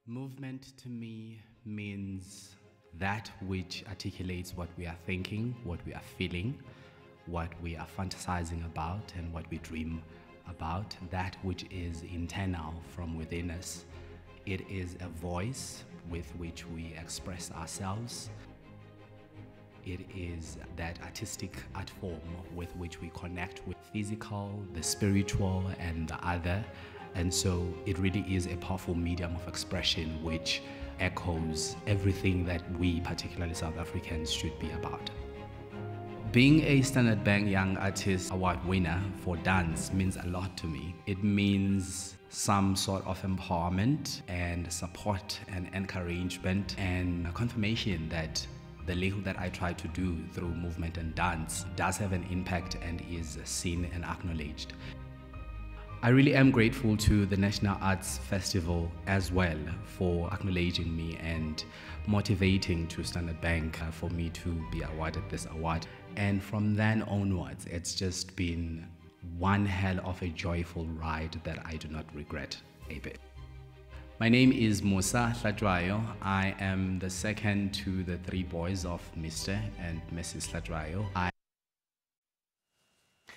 Movement to me means that which articulates what we are thinking, what we are feeling, what we are fantasizing about, and what we dream about, that which is internal from within us. It is a voice with which we express ourselves. It is that artistic art form with which we connect with physical, the spiritual, and the other. And so it really is a powerful medium of expression which echoes everything that we, particularly South Africans, should be about. Being a Standard Bank Young Artist Award winner for dance means a lot to me. It means some sort of empowerment and support and encouragement and a confirmation that the little that I try to do through movement and dance does have an impact and is seen and acknowledged. I really am grateful to the National Arts Festival as well for acknowledging me and motivating to Standard Bank for me to be awarded this award. And from then onwards, it's just been one hell of a joyful ride that I do not regret a bit. My name is Musa Hlatshwayo. I am the second to the three boys of Mr. and Mrs. Hlatshwayo.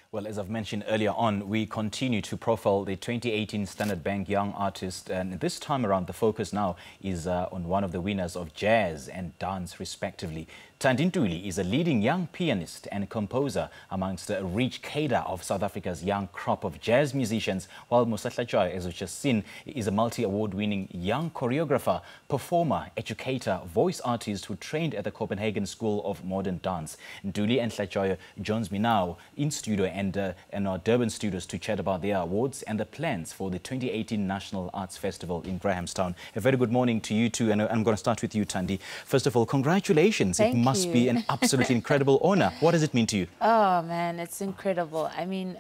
Well, as I've mentioned earlier on, we continue to profile the 2018 Standard Bank Young Artist, and this time around the focus now is on one of the winners of jazz and dance respectively. Thandi Ntuli is a leading young pianist and composer amongst a rich cadre of South Africa's young crop of jazz musicians, while Musa Hlatshwayo, as we've just seen, is a multi-award-winning young choreographer, performer, educator, voice artist who trained at the Copenhagen School of Modern Dance. Ntuli and Hlatshwayo joins me now in studio and our Durban studios to chat about their awards and the plans for the 2018 National Arts Festival in Grahamstown. A very good morning to you two, and I'm going to start with you, Thandi. First of all, congratulations. Thank you. It must be an absolutely incredible honor. What does it mean to you? Oh man, it's incredible. I mean,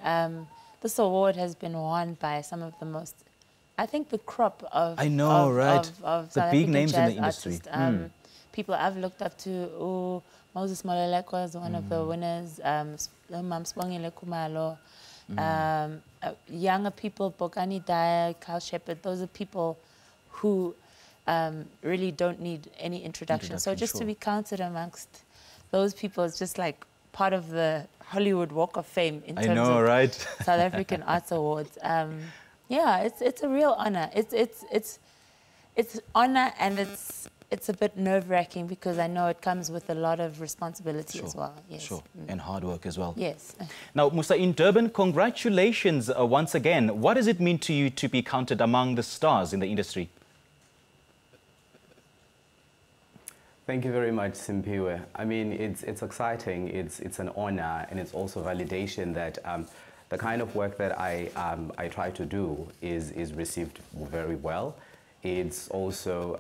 this award has been won by some of the most, I think, the crop of I know, right? Of the South big African names in jazz the industry. artists. People I've looked up to. Moses Maleleko was one of the winners. Mamsbongile Kumalo. Younger people, Bokani Daya, Carl Shepard. Those are people who really don't need any introduction. So just to be counted amongst those people is just like part of the Hollywood Walk of Fame in terms of right? South African Arts Awards. Yeah, it's a real honor. It's honor, and it's a bit nerve-wracking because I know it comes with a lot of responsibility as well. Yes. Sure, and hard work as well. Yes. Now, Musa, in Durban, congratulations once again. What does it mean to you to be counted among the stars in the industry? Thank you very much, Simpiwe. I mean, it's exciting, it's an honor, and it's also validation that the kind of work that I try to do is received very well. It's also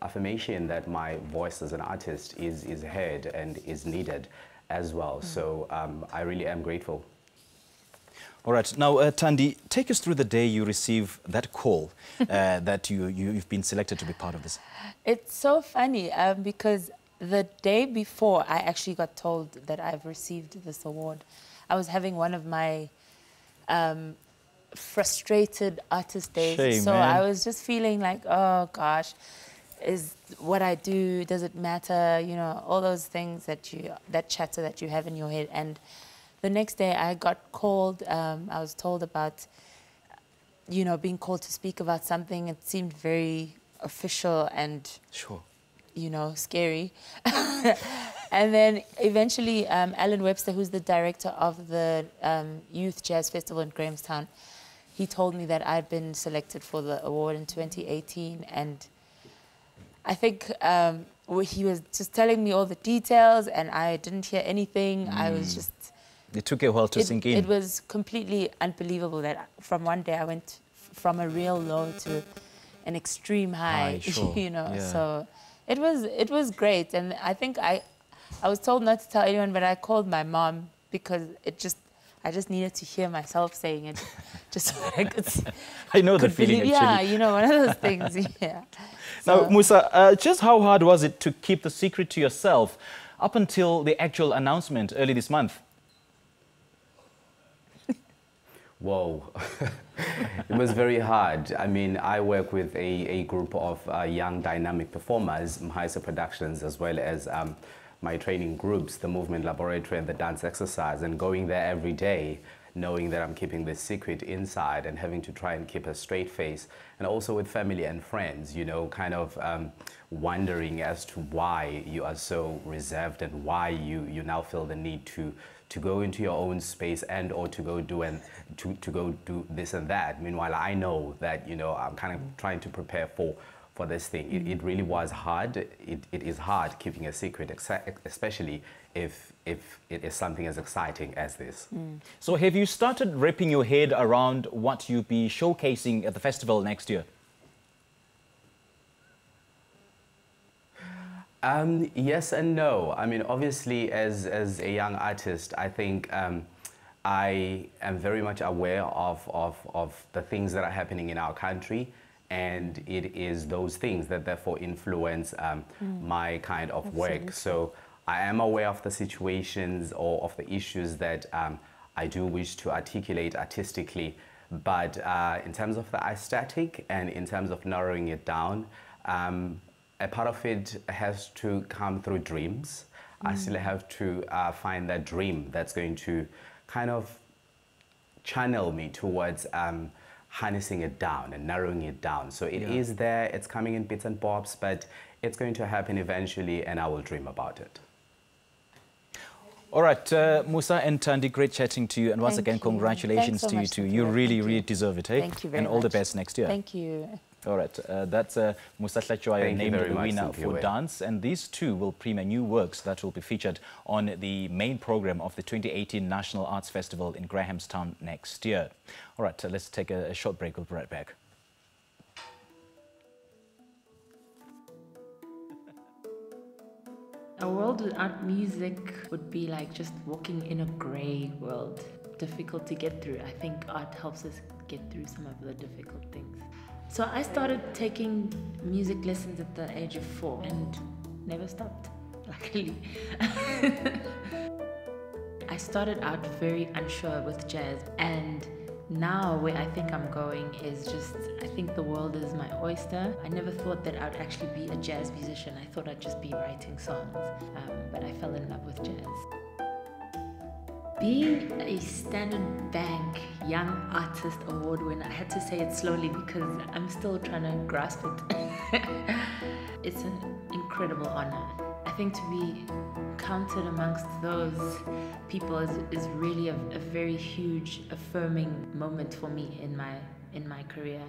affirmation that my voice as an artist is heard and is needed as well. So I really am grateful. All right. Now, Thandi, take us through the day you receive that call that you've been selected to be part of this. It's so funny because the day before I actually got told that I've received this award, I was having one of my frustrated artist days. Shame, so man. I was just feeling like, oh gosh, is what I do, does it matter? You know, all those things that chatter that you have in your head. And the next day I got called, I was told about, you know, being called to speak about something. It seemed very official and, you know, scary. And then eventually Alan Webster, who's the director of the Youth Jazz Festival in Grahamstown, he told me that I'd been selected for the award in 2018. And I think he was just telling me all the details and I didn't hear anything. I was just... It took a while to sink in. It was completely unbelievable that from one day I went from a real low to an extreme high, you know. Yeah. So it was great. And I think I was told not to tell anyone, but I called my mom because I just needed to hear myself saying it, just so that I could. I know the feeling. Actually. Yeah, you know, one of those things. Yeah. So, now, Musa, just how hard was it to keep the secret to yourself up until the actual announcement early this month? Whoa, it was very hard. I mean, I work with a group of young dynamic performers, Mhaisa Productions, as well as my training groups, the Movement Laboratory and the Dance Exercise, and going there every day, knowing that I'm keeping this secret inside and having to try and keep a straight face, and also with family and friends, you know, kind of wondering as to why you are so reserved and why you now feel the need to go into your own space and or to go do this and that. Meanwhile, I know that, you know, I'm kind of trying to prepare for this thing. It really was hard. It is hard keeping a secret, especially if it is something as exciting as this. So have you started wrapping your head around what you'll be showcasing at the festival next year? Yes and no. I mean, obviously, as a young artist, I think I am very much aware of the things that are happening in our country, and it is those things that therefore influence my kind of work. So I am aware of the situations or of the issues that I do wish to articulate artistically, but in terms of the aesthetic and in terms of narrowing it down, a part of it has to come through dreams. I still have to find that dream that's going to kind of channel me towards harnessing it down and narrowing it down. So it is there, it's coming in bits and bobs, but it's going to happen eventually, and I will dream about it. All right, Musa and Thandi, great chatting to you, and once again, congratulations to you two. You really deserve it, hey? Thank you very much. And all the best next year. Thank you. All right, that's Musa Hlatshwayo, named the winner for dance, and these two will premiere new works that will be featured on the main program of the 2018 National Arts Festival in Grahamstown next year. All right, let's take a short break. We'll be right back. A world without music would be like just walking in a grey world. Difficult to get through. I think art helps us get through some of the difficult things. So I started taking music lessons at the age of 4 and never stopped, luckily. I started out very unsure with jazz, and now where I think I'm going is just, I think the world is my oyster. I never thought that I'd actually be a jazz musician. I thought I'd just be writing songs, but I fell in love with jazz. Being a Standard Bank Young Artist Award winner, I had to say it slowly because I'm still trying to grasp it. It's an incredible honor. I think to be counted amongst those people is really a very huge, affirming moment for me in my career.